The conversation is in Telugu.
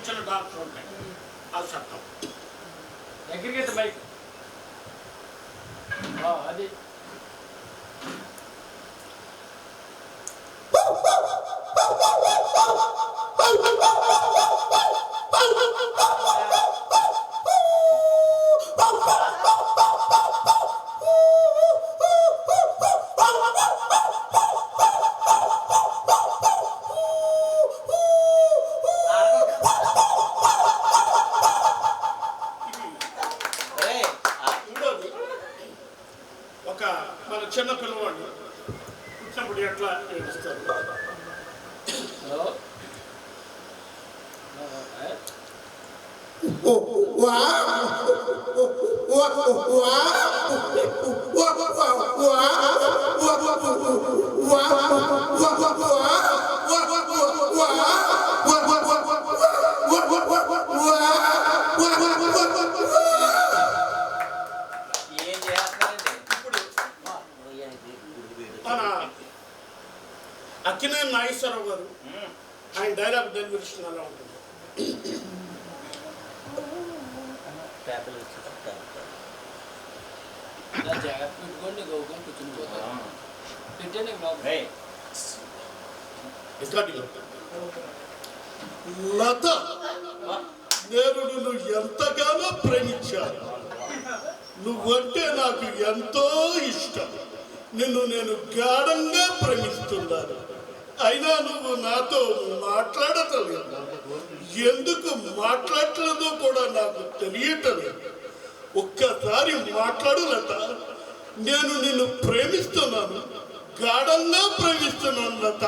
చిన్న డాక్టర్ ఉంటాయి అది చట్టం దగ్గరికి బైక్ అది మన చిన్న పిల్లవాడు పుట్టినప్పుడు ఎట్లా ఏడుస్తారు అక్కినేని నాగేశ్వరరావు గారు ఆయన డైలాగ్ డెలివరీ అలా ఉంటుంది. లత, నేను నిన్ను ఎంతగానో ప్రేమించాను. నువ్వంటే నాకు ఎంతో ఇష్టం. నిన్ను నేను గాఢంగా ప్రేమిస్తున్నాను. అయినా నువ్వు నాతో మాట్లాడటలేదు. ఎందుకు మాట్లాడలేదో కూడా నాకు తెలియటలేదు. ఒక్కసారి మాట్లాడు లత. నేను నిన్ను ప్రేమిస్తున్నాను, గాఢంగా ప్రేమిస్తున్నాను లత.